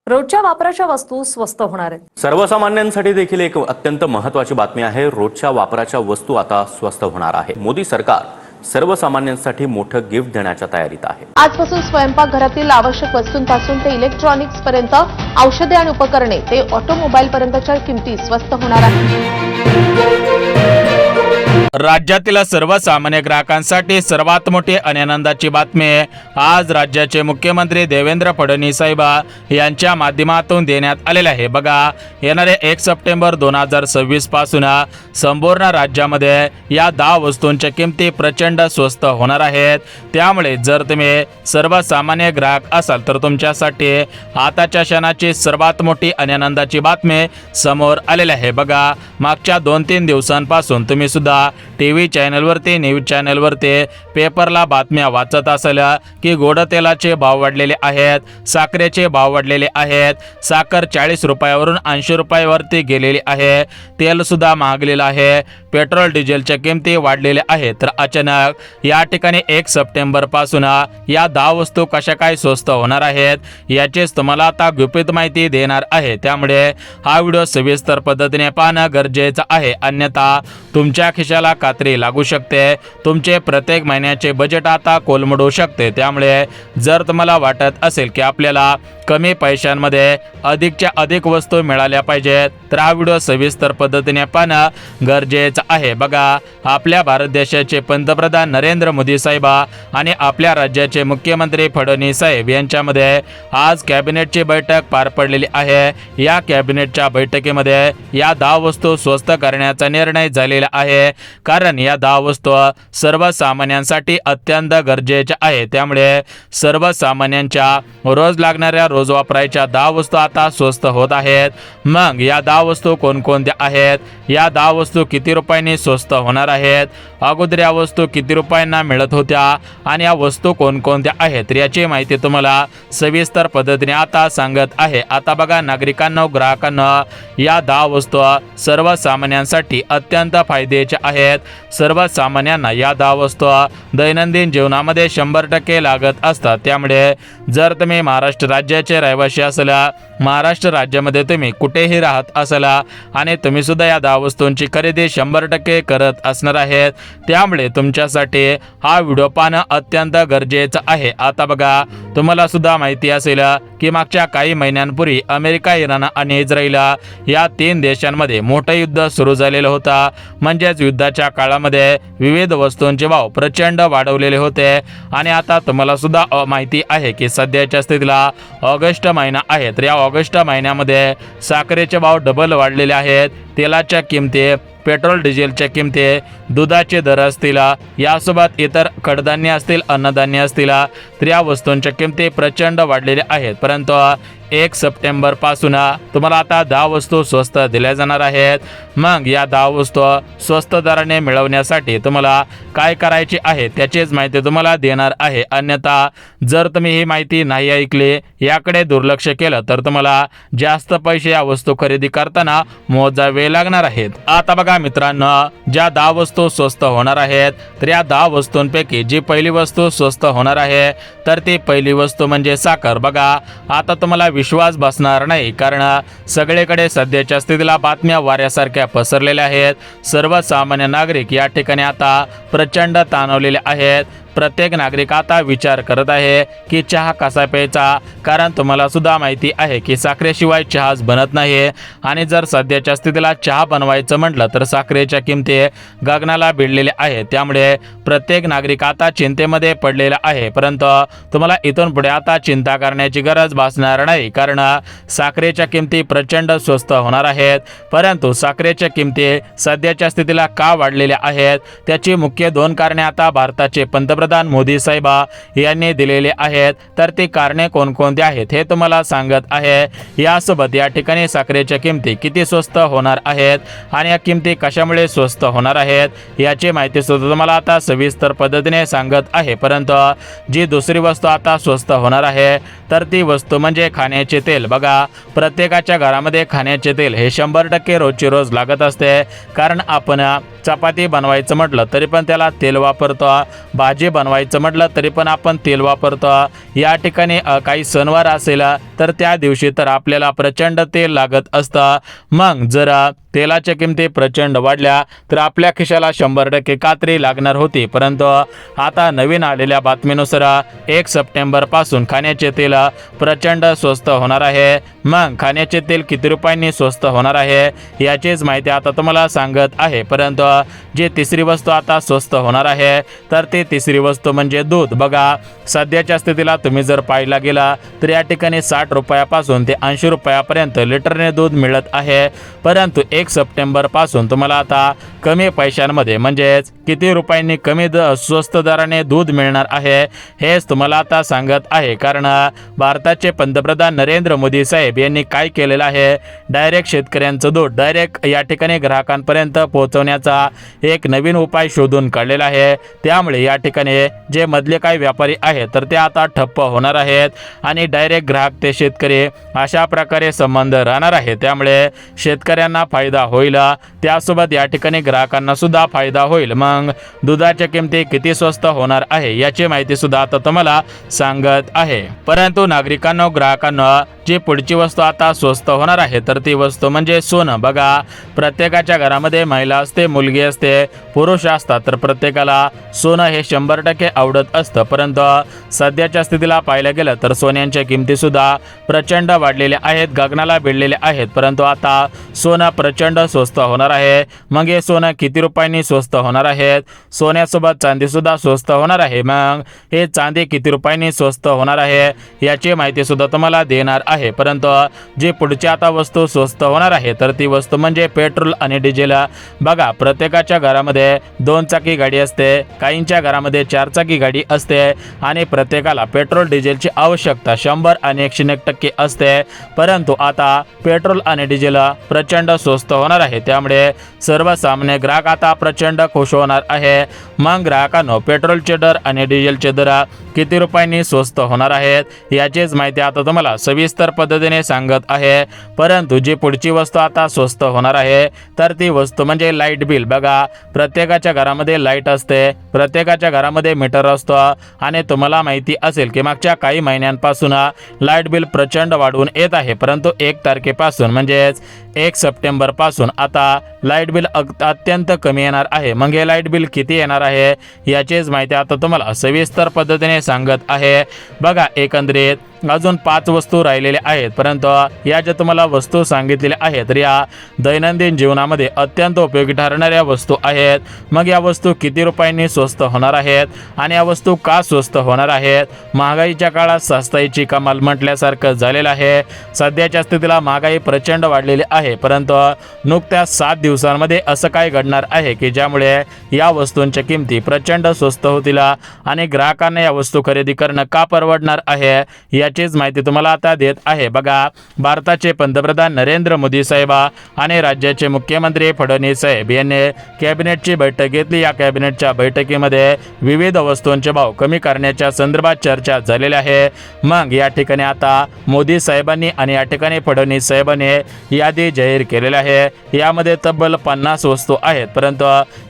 रोजच्या वापराच्या वस्तू स्वस्त होणार आहेत। सर्वसामान्यांसाठी देखील एक अत्यंत महत्त्वाची बातमी आहे। रोजच्या वापराच्या वस्तू आता स्वस्त होणार आहे। मोदी सरकार सर्वसामान्यांसाठी मोठं गिफ्ट देण्याच्या तयारीत आहे। आजपासून स्वयंपाकघरातील आवश्यक वस्तूंपासून ते इलेक्ट्रॉनिक्स पर्यंत, औषधे आणि उपकरणे ते ऑटोमोबाईल पर्यंतच्या किमती स्वस्त होणार आहेत। राज्यातील सर्वसामान्य ग्राहकांसाठी सर्वात मोठी आणि आनंदाची बातमी आज राज्याचे मुख्यमंत्री देवेंद्र फडणवीस साहेब यांच्या माध्यमातून देण्यात आलेले आहे। बघा, येणारे 1 सप्टेंबर 2026 पासून संपूर्ण राज्यामध्ये या 10 वस्तूंच्या किमती प्रचंड स्वस्त होणार आहेत। त्यामुळे जर तुम्ही सर्वसामान्य ग्राहक असाल तर तुमच्यासाठी आताच्या क्षणाची सर्वात मोठी आणि आनंदाची बातमी समोर आलेली आहे। बघा, मागच्या 2-3 दिवसांपासून तुम्ही सुद्धा टीव्ही चॅनलवरती, न्यूज चॅनलवरती, पेपरला बातम्या वाचत असाल की गोड तेलाचे भाव वाढलेले आहेत, साखरेचे भाव वाढलेले आहेत, साखर 40 रुपयावरून 80 रुपयावरती गेलेली आहे, तेल सुद्धा महागलेलं आहे, पेट्रोल डिझेलच्या किमती वाढलेल्या आहेत। तर अचानक या ठिकाणी 1 सप्टेंबर पासून या 10 वस्तू कशा काय स्वस्त होणार आहेत याचीच तुम्हाला आता गुपित माहिती देणार आहे। त्यामुळे हा व्हिडिओ सविस्तर पद्धतीने पाहणं गरजेचं आहे, अन्यथा तुमच्या खिशाला कात्री लागू शकते, तुमचे प्रत्येक महिन्याचे बजेट आता कोलमडू शकते। त्यामुळे जर तुम्हाला वाटत असेल की आपल्याला कमी पैशांमध्ये अधिकच्या अधिक वस्तू मिळाल्या पाहिजेत तर हा व्हिडिओ सविस्तर पद्धतीने पाहणं गरजेचं आहे। बघा, आपल्या भारत देशाचे पंतप्रधान नरेंद्र मोदी साहेब आणि आपल्या राज्याचे मुख्यमंत्री फडणवीस साहेब यांच्यामध्ये आज कॅबिनेटची बैठक पार पडलेली आहे। या कॅबिनेटच्या बैठकीमध्ये या 10 वस्तू स्वस्त करण्याचा निर्णय झालेला आहे, कारण या 10 वस्तू सर्वसामान्यांसाठी अत्यंत गरजेच्या आहेत। त्यामुळे सर्वसामान्यांच्या रोज लागणाऱ्या रोज वापरायच्या 10 वस्तू आता स्वस्त होत आहेत। मग या 10 वस्तू कोणकोणत्या आहेत, या 10 वस्तू किती रुपयांनी स्वस्त होणार आहेत, अगोदर या वस्तू किती रुपयांना मिळत होत्या आणि या वस्तू कोणकोणत्या आहेत याची माहिती तुम्हाला सविस्तर पद्धतीने आता सांगत आहे। आता बघा नागरिकांना, ग्राहकांना, या 10 वस्तू सर्वसामान्यांसाठी अत्यंत फायद्याच्या आहेत। सर्वसामान्यांना या 10 वस्तू दैनंदिन जीवनामध्ये 100% लागत असतात। त्यामुळे जर तुम्ही महाराष्ट्र राज्याचे रहिवासी असला, महाराष्ट्र राज्यामध्ये तुम्ही कुठेही राहत असला आणि तुम्ही सुद्धा या 10 वस्तूंची खरेदी 100% करत असणार आहेत, त्यामुळे तुमच्यासाठी हा व्हिडिओ पाहणं अत्यंत गरजेचं आहे। आता बघा, तुम्हाला सुद्धा माहिती असेल की मागच्या काही महिन्यांपूर्वी अमेरिका, इराण आणि इस्रायल या 3 देशांमध्ये मोठं युद्ध सुरू झालेलं होतं। म्हणजेच युद्धाच्या काळामध्ये विविध वस्तूंचे भाव प्रचंड वाढवलेले होते आणि आता तुम्हाला सुद्धा माहिती आहे की सध्याच्या स्थितीला ऑगस्ट महिना आहे, तर या ऑगस्ट महिन्यामध्ये साखरेचे भाव डबल वाढलेले आहेत, तेलाच्या किमती, पेट्रोल डिझेलच्या किमती, दुधाचे दर असतील, यासोबत इतर कडधान्य असतील, अन्नधान्य असतील, तर या वस्तूंच्या किमती प्रचंड वाढलेल्या आहेत। परंतु 1 सप्टेंबर पासून तुम्हाला आता 10 वस्तू स्वस्त दिल्या जाणार आहेत। मग या 10 वस्तू स्वस्त दराने मिळवण्यासाठी तुम्हाला काय करायचे आहे त्याचीच माहिती तुम्हाला देणार आहे, अन्यथा जर तुम्ही ही माहिती नाही ऐकली, याकडे दुर्लक्ष केलं तर तुम्हाला जास्त पैसे या वस्तू खरेदी करताना मोजावे लागणार आहेत। आता बघा मित्रांनो, ज्या 10 वस्तू स्वस्त होणार आहेत तर या 10 वस्तूंपैकी जी पहिली वस्तू स्वस्त होणार आहे तर ती पहिली वस्तू म्हणजे साखर। बघा, आता तुम्हाला विश्वास बसणार नाही, कारण सगळीकडे सध्याच्या स्थितीला बातम्या वाऱ्यासारख्या पसरलेल्या आहेत। सर्वसामान्य नागरिक या ठिकाणी आता प्रचंड ताणवलेले आहेत। प्रत्येक नागरिक आता विचार करत आहे की चहा कसा प्यायचा, कारण तुम्हाला सुद्धा माहिती आहे की साखरेशिवाय चहाच बनत नाही आणि जर सध्याच्या स्थितीला चहा बनवायचं म्हटलं तर साखरेच्या किमती गगनाला भिडलेल्या आहेत। त्यामुळे प्रत्येक नागरिक आता चिंतेमध्ये पडलेला आहे। परंतु तुम्हाला इथून पुढे आता चिंता करण्याची गरज भासणार नाही, कारण साखरेच्या किमती प्रचंड स्वस्त होणार आहेत। परंतु साखरेच्या किमती सध्याच्या स्थितीला का वाढलेल्या आहेत त्याची मुख्य 2 कारणे आता भारताचे पंतप्रधान मोदी साहेब यांनी दिलेले आहेत। तर ती कारणे कोणकोणती आहेत हे तुम्हाला सांगत आहे। यासोबत या ठिकाणी साखरेच्या किमती किती स्वस्त होणार आहेत आणि या किमती कशामुळे स्वस्त होणार आहेत याची माहिती सुद्धा तुम्हाला आता सविस्तर पद्धतीने सांगत आहे। परंतु जी दुसरी वस्तू आता स्वस्त होणार आहे तर ती वस्तू म्हणजे खाण्याचे तेल। बघा, प्रत्येकाच्या घरामध्ये खाण्याचे तेल हे 100% रोजची रोज लागत असते, कारण आपण चपाती बनवायचं म्हटलं तरी पण त्याला तेल वापरतो, भाजी जरी बनवायचं म्हटलं तरी पण आपण तेल वापरतो। या ठिकाणी काही सणवार असेल तर त्या दिवशी तर आपल्याला प्रचंड तेल लागत असतं। मग जर तेलाच्या किमती प्रचंड वाढल्या तर आपल्या खिशाला 100% कात्री लागणार होती, परंतु आता नवीन आलेल्या बातमीनुसार 1 सप्टेंबर पासून खाण्याचे तेल प्रचंड स्वस्त होणार आहे। मग खाण्याचे तेल किती रुपयांनी स्वस्त होणार आहे याचीच माहिती आता तुम्हाला सांगत आहे। परंतु जी तिसरी वस्तू आता स्वस्त होणार आहे तर ती तिसरी वस्तू म्हणजे दूध। बघा, सध्याच्या स्थितीला तुम्ही जर पाहायला गेला तर या ठिकाणी 60 रुपयापासून ते 80 रुपयापर्यंत लिटरने दूध मिळत आहे, परंतु 1 सप्टेंबर पासून तुम्हाला आता कमी पैशांमध्ये म्हणजेच किती रुपयांनी कमी स्वस्त दराने दूध मिळणार आहे हेच तुम्हाला आता सांगत आहे। कारण भारताचे पंतप्रधान नरेंद्र मोदी साहेब यांनी काय केलेलं आहे, डायरेक्ट शेतकऱ्यांचं दूध डायरेक्ट या ठिकाणी ग्राहकांपर्यंत पोहोचवण्याचा एक नवीन उपाय शोधून काढलेला आहे। त्यामुळे या ठिकाणी जे मधले काही व्यापारी आहेत तर ते आता ठप्प होणार आहेत आणि डायरेक्ट ग्राहक ते शेतकरी अशा प्रकारे संबंध राहणार आहे। त्यामुळे शेतकऱ्यांना फायदा होईल, त्यासोबत या ठिकाणी ग्राहकांना सुद्धा फायदा होईल। मग दुधाच्या किमती किती स्वस्त होणार आहे याची माहिती सुद्धा आता तुम्हाला सांगत आहे। परंतु नागरिकांना, ग्राहकांना जी पुढची वस्तू आता स्वस्त होणार आहे तर ती वस्तू म्हणजे सोनं। बघा, प्रत्येकाच्या घरामध्ये महिला असते, मुलगी असते, पुरुष असतात, तर प्रत्येकाला सोनं हे 100% आवडत असतं। परंतु सध्याच्या स्थितीला पाहायला गेलं तर सोन्यांच्या किमती सुद्धा प्रचंड वाढलेल्या आहेत, गगनाला भिडलेल्या आहेत। परंतु आता सोनं प्रचंड स्वस्त होणार आहे। मग हे सोनं किती रुपयांनी स्वस्त होणार आहेत? सोन्यासोबत चांदी सुद्धा स्वस्त होणार आहे। मग हे चांदी किती रुपयांनी स्वस्त होणार आहे याची माहिती सुद्धा तुम्हाला देणार आहे। परंतु जी पुढची आता वस्तू स्वस्त होणार आहे तर ती वस्तू म्हणजे पेट्रोल आणि डिझेल। बघा, प्रत्येकाच्या घरामध्ये 2 चाकी गाडी असते, काहींच्या घरामध्ये 4 चाकी गाडी असते आणि प्रत्येकाला पेट्रोल डिझेलची आवश्यकता 100 आणि 101% असते। परंतु आता पेट्रोल आणि डिझेल प्रचंड स्वस्त होणार आहे, त्यामुळे सर्वसामान्य ग्राहक आता प्रचंड खुश होणार आहे। मग ग्राहकांनो, पेट्रोलचे दर आणि डिझेलचे दर किती रुपयांनी स्वस्त होणार आहेत याचीच माहिती आता तुम्हाला सविस्तर पद्धतीने सांगत आहे। परंतु जी पुढची वस्तू आता स्वस्त होणार आहे तर ती वस्तू म्हणजे लाईट बिल। बघा, प्रत्येकाच्या घरामध्ये लाईट असते, प्रत्येकाच्या घरामध्ये मीटर असतो आणि तुम्हाला माहिती असेल की मागच्या काही महिन्यांपासून लाईट बिल प्रचंड वाढून येत आहे। परंतु 1 तारखेपासून म्हणजेच 1 सप्टेंबर पासून आता लाईट बिल अत्यंत कमी येणार आहे। मग हे लाईट बिल किती येणार आहे याचीच माहिती आता तुम्हाला सविस्तर पद्धतीने सांगत आहे। बघा, एकंदरीत अजून 5 वस्तू राहिलेल्या आहेत, परंतु या ज्या तुम्हाला वस्तू सांगितलेल्या आहेत तर या दैनंदिन जीवनामध्ये अत्यंत उपयोगी ठरणाऱ्या वस्तू आहेत। मग या वस्तू किती रुपयांनी स्वस्त होणार आहेत आणि या वस्तू का स्वस्त होणार आहेत? महागाईच्या काळात स्वस्ताईची कमाल म्हटल्यासारखं झालेलं आहे। सध्याच्या स्थितीला महागाई प्रचंड वाढलेली आहे, परंतु नुकत्याच 7 दिवसांमध्ये असं काय घडणार आहे की ज्यामुळे या वस्तूंच्या किमती प्रचंड स्वस्त होतील आणि ग्राहकांना या वस्तू खरेदी करणं का परवडणार आहे याचीच माहिती तुम्हाला आता देत आहे। बघा, भारताचे पंतप्रधान नरेंद्र मोदी साहेब आणि राज्याचे मुख्यमंत्री फडणवीस साहेब यांनी कॅबिनेटची बैठक घेतली। या कॅबिनेटच्या बैठकीमध्ये विविध वस्तूंचे भाव कमी करण्याच्या संदर्भात चर्चा झालेली आहे। मग या ठिकाणी आता मोदी साहेबांनी आणि या ठिकाणी फडणवीस साहेबांनी यादी जाहीर केलेली आहे। यामध्ये तब्बल 50 वस्तू आहेत, परंतु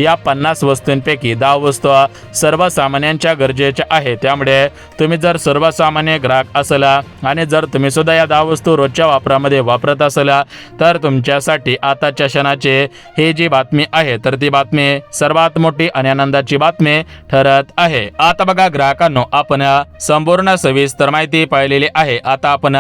या 50 वस्तूंपैकी 10 वस्तू सर्वसामान्यांच्या गरजेच्या आहेत। त्यामुळे तुम्ही जर सर्वसामान्य ग्राहक असाल आणि जर तुम्ही सुद्धा या 10 वस्तू रोजच्या वापरामध्ये वापरत असाल तर तुमच्यासाठी आताच्या क्षणाची ही जी बातमी आहे तर ती बातमी सर्वात मोठी आणि आनंदाची बातमी ठरत आहे। आता बघा ग्राहकांनो, आपण संपूर्ण सविस्तर माहिती पाहिलेली आहे। आता आपण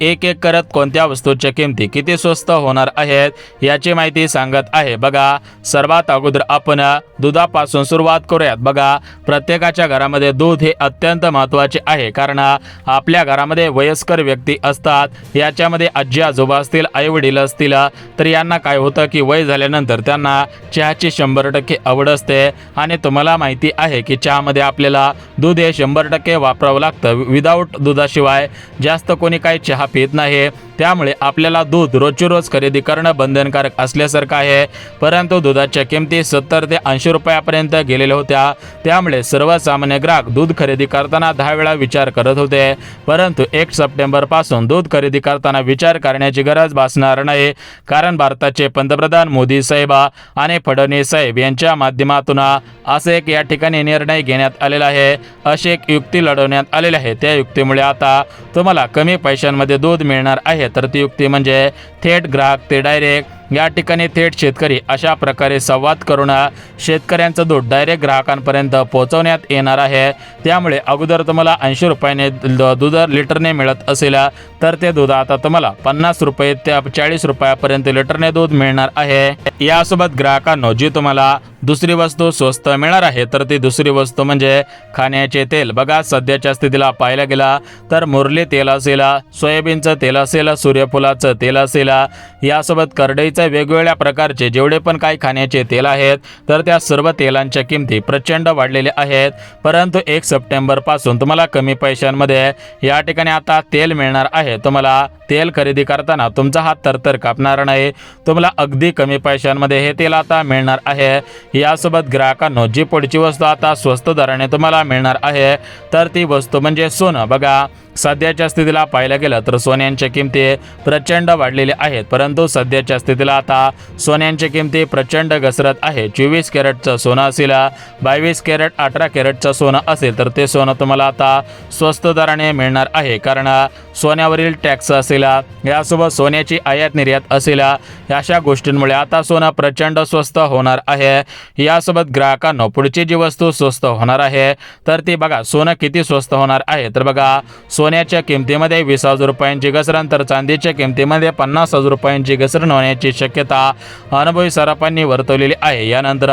एक एक करत कोणत्या वस्तूच्या किमती किती स्वस्त होणार आहेत याची माहिती सांगत आहे। बघा, सर्वात अगोदर आपण दुधापासून सुरुवात करूयात। बघा, प्रत्येकाच्या घरामध्ये दूध हे अत्यंत महत्त्वाचे आहे, कारण आपल्या घरामध्ये वयस्कर व्यक्ती असतात, याच्यामध्ये आजी आजोबा असतील, आई वडील असतील, तर यांना काय होतं की वय झाल्यानंतर त्यांना चहाची 100% आवड असते आणि तुम्हाला माहिती आहे की चहामध्ये आपल्याला दूध हे 100% वापरावं लागतं। विदाऊट दुधाशिवाय जास्त कोणी काही चहा पित नाही। त्यामुळे आपल्याला दूध रोजची रोज खरेदी करणं बंधनकारक असल्यासारखं आहे. परंतु दुधाच्या किमती 70 ते 80 रुपयापर्यंत गेलेल्या होत्या. त्यामुळे सर्वसामान्य ग्राहक दूध खरेदी करताना 10 वेळा विचार करत होते. परंतु 1 सप्टेंबर पासून दूध खरेदी करताना विचार करण्याची गरज भासणार नाही, कारण भारताचे पंतप्रधान मोदी साहेब आणि फडणवीस साहेब यांच्या माध्यमातून असे एक या ठिकाणी निर्णय घेण्यात आलेला आहे. अशी एक युक्ती लढवण्यात आलेली आहे. त्या युक्तीमुळे आता तुम्हाला कमी पैशांमध्ये दूध मिळणार आहे. तर ती युक्ती म्हणजे थेट ग्राहक ते डायरेक्ट या ठिकाणी थेट शेतकरी अशा प्रकारे संवाद करून शेतकऱ्यांचं दूध डायरेक्ट ग्राहकांपर्यंत पोहोचवण्यात येणार आहे. त्यामुळे अगोदर तुम्हाला 80 रुपयाने दूध लिटरने मिळत असेल तर ते दूध आता तुम्हाला 50 रुपये ते 40 रुपयापर्यंत लिटरने दूध मिळणार आहे. यासोबत ग्राहकांनो जी तुम्हाला दुसरी वस्तू स्वस्त मिळणार आहे तर ती दुसरी वस्तू म्हणजे खाण्याचे तेल. बघा सध्याच्या स्थितीला पाहायला गेला तर मुरली तेल असेल, सोयाबीनचं तेल असेल, सूर्यफुलाचं तेल असेल, यासोबत करडईचे वेगवेगळ्या प्रकारचे जेवढे पण काही खाण्याचे तेल आहेत तर त्या सर्व तेलांच्या किमती प्रचंड वाढलेल्या आहेत. परंतु 1 सप्टेंबर पासून तुम्हाला कमी पैशांमध्ये या ठिकाणी आता तेल मिळणार आहे. तुम्हाला तेल खरेदी करताना तुमचा हात तरतर कापणार नाही. तुम्हाला अगदी कमी पैशांमध्ये हे तेल आता मिळणार आहे. यासोबत ग्राहकांनो जी पुढची वस्तू आता स्वस्त दराने तुम्हाला मिळणार आहे तर ती वस्तू म्हणजे सोनं. बघा सध्याच्या स्थितीला पाहायला गेलं तर सोन्यांच्या किमती प्रचंड वाढलेल्या आहेत. परंतु सध्याच्या स्थितीला आता सोन्यांच्या किमती प्रचंड घसरत आहे. 24 कॅरेटचं सोनं असेल, 22 कॅरेट 18 कॅरेटचं सोनं असेल तर ते सोनं तुम्हाला आता स्वस्त दराने मिळणार आहे. कारण सोन्यावरील टॅक्स असेल, यासोबत सोन्याची आयात निर्यात असेल, अशा गोष्टींमुळे आता सोनं प्रचंड स्वस्त होणार आहे. यासोबत ग्राहकांनो पुढची जी वस्तू स्वस्त होणार आहे तर ती बघा सोनं किती स्वस्त होणार आहे. तर बघा सोन्याच्या किमतीमध्ये 20,000 रुपयांची घसरण तर चांदीच्या किमतीमध्ये 50,000 रुपयांची घसरण होण्याची शक्यता अनुभवी सराफांनी वर्तवलेली आहे. यानंतर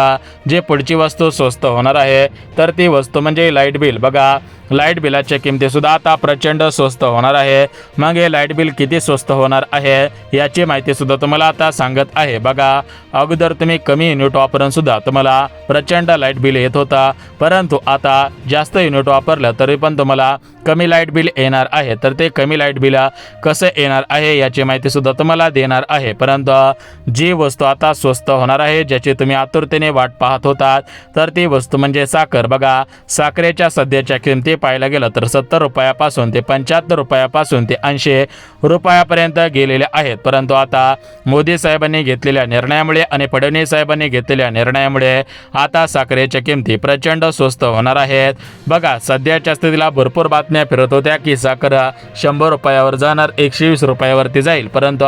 जे पुढची वस्तू स्वस्त होणार आहे तर ती वस्तू म्हणजे लाईट बिल. बघा लाईट बिलाच्या किमती सुद्धा आता प्रचंड स्वस्त होणार आहे. मग हे लाईट बिल किती स्वस्त होणार आहे याची माहिती सुद्धा तुम्हाला आता सांगत आहे. बघा अगोदर तुम्ही कमी युनिट वापरून सुद्धा तुम्हाला प्रचंड लाईट बिल येत होता, परंतु आता जास्त युनिट वापरलं तरी पण तुम्हाला कमी लाईट बिल येणार आहे. तर ते कमी लाईट बिल कसं येणार आहे याची माहिती सुद्धा तुम्हाला देणार आहे. परंतु जी वस्तू आता स्वस्त होणार आहे ज्याची तुम्ही आतुरतेने वाट पाहत होतात तर ती वस्तू म्हणजे साखर. बघा साखरेच्या सध्याच्या किमती पाहायला गेलं तर 70 रुपयापासून ते 75 रुपयापासून ते 80 रुपयापर्यंत गेलेले आहेत. परंतु आता मोदी साहेबांनी घेतलेल्या निर्णयामुळे आणि फडणवीस साहेबांनी घेतलेल्या निर्णयामुळे आता साखरेच्या किमती प्रचंड स्वस्त होणार आहेत. बघा सध्याच्या स्थितीला भरपूर बातम्या फिरत होत्या की साखर 100 रुपयावर जाणार, 120 रुपयावरती जाईल. परंतु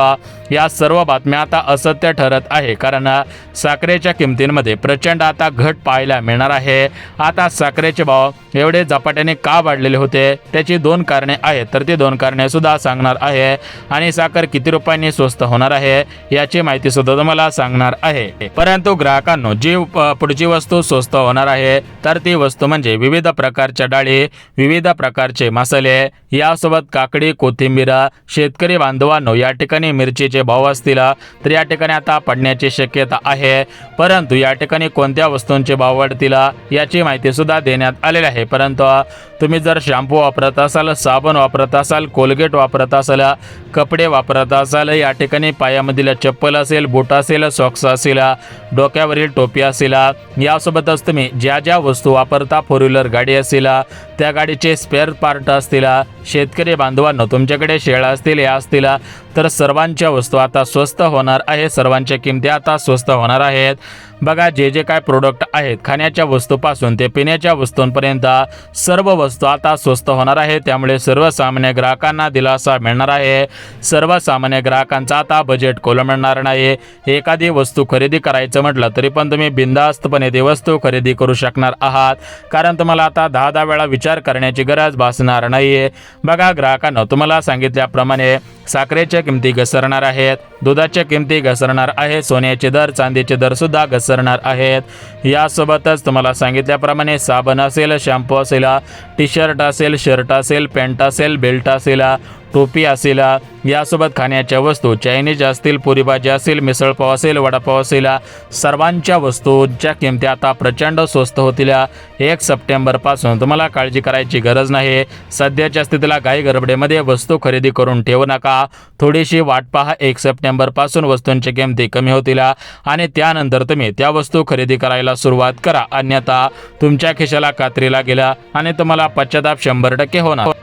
या सर्व बातम्या आता असत्य ठरत आहे, कारण साखरेच्या किमतींमध्ये प्रचंड आता घट पाहायला मिळणार आहे. आता साखरेचे भाव एवढे झपाट्याने का वाढलेले होते त्याची 2 कारणे आहेत. तर ती 2 कारणे सुद्धा सांगणार आहे आणि साखर किती रुपयांनी स्वस्त होणार आहे याची माहिती सुद्धा तुम्हाला सांगणार आहे. परंतु ग्राहकांनो जी पुढची वस्तू स्वस्त होणार आहे तर ती वस्तू म्हणजे विविध प्रकारच्या डाळी, विविध प्रकारचे मसाले, यासोबत काकडी, कोथिंबीर. शेतकरी बांधवांनो या ठिकाणी मिरचीचे भाव असतील तर या ठिकाणी आता पडण्याची शक्यता आहे. परंतु या ठिकाणी कोणत्या वस्तूंचे भाव वाढतील याची माहिती सुद्धा देण्यात आलेली आहे. परंतु तुम्ही जर शॅम्पू वापरत असाल, साबण वापरत असाल, कोलगेट वापरत असाल, कपडे वापरत असाल, या ठिकाणी पायामधील चप्पल असेल, बूट असेल, सॉक्स असेल, डोक्यावरील टोपी असेल, यासोबतच तुम्ही ज्या ज्या वस्तू वापरता, 4 व्हीलर गाडी असेल, त्या गाडीचे स्पेअर पार्ट असतील, शेतकरी बांधवांनो तुमच्याकडे शेळ्या असतील, या असतील तर सर्वांच्या वस्तू आता स्वस्त होणार आहे. सर्वांच्या किमती आता स्वस्त होणार आहेत. बघा जे जे काय प्रोडक्ट आहेत खाण्याच्या वस्तूपासून ते पिण्याच्या वस्तूंपर्यंत सर्व वस्तू आता स्वस्त होणार आहे. त्यामुळे सर्वसामान्य ग्राहकांना दिलासा मिळणार आहे. सर्वसामान्य ग्राहकांचा आता बजेट कोलमडणार नाही. एखादी वस्तू खरेदी करायचं म्हटलं तरी पण तुम्ही बिनधास्तपणे ती वस्तू खरेदी करू शकणार आहात, कारण तुम्हाला आता 10 वेळा विचार करण्याची गरज भासणार नाहीये. बघा ग्राहकांनो तुम्हाला सांगितल्याप्रमाणे साखरेच्या किमती घसरणार आहेत, दुधाच्या किमती घसरणार आहेत, सोन्याचे दर, चांदीचे दर सुद्धा घसरणार आहेत. यासोबतच तुम्हाला सांगितल्याप्रमाणे साबण असेल, शॅम्पू असेल, टी शर्ट असेल, शर्ट असेल, पॅन्ट असेल, बेल्ट असेल, टोपी असेल, यासोबत खाण्याच्या वस्तू, चायनीज असतील, पुरी भाजी असेल, मिसळपाव असेल, वडापाव असेल, सर्वांच्या वस्तूंच्या किमती आता प्रचंड स्वस्त होतील. 1 सप्टेंबरपासून तुम्हाला काळजी करायची गरज नाही. सध्याच्या स्थितीला घाई गडबडीमध्ये वस्तू खरेदी करून ठेवू नका. थोडीशी वाट पहा. 1 सप्टेंबरपासून वस्तूंच्या किमती कमी होतील आणि त्यानंतर तुम्ही त्या वस्तू खरेदी करायला सुरुवात करा. अन्यथा तुमच्या खिशाला कात्री लागेल आणि तुम्हाला पश्चाताप 100% होणार.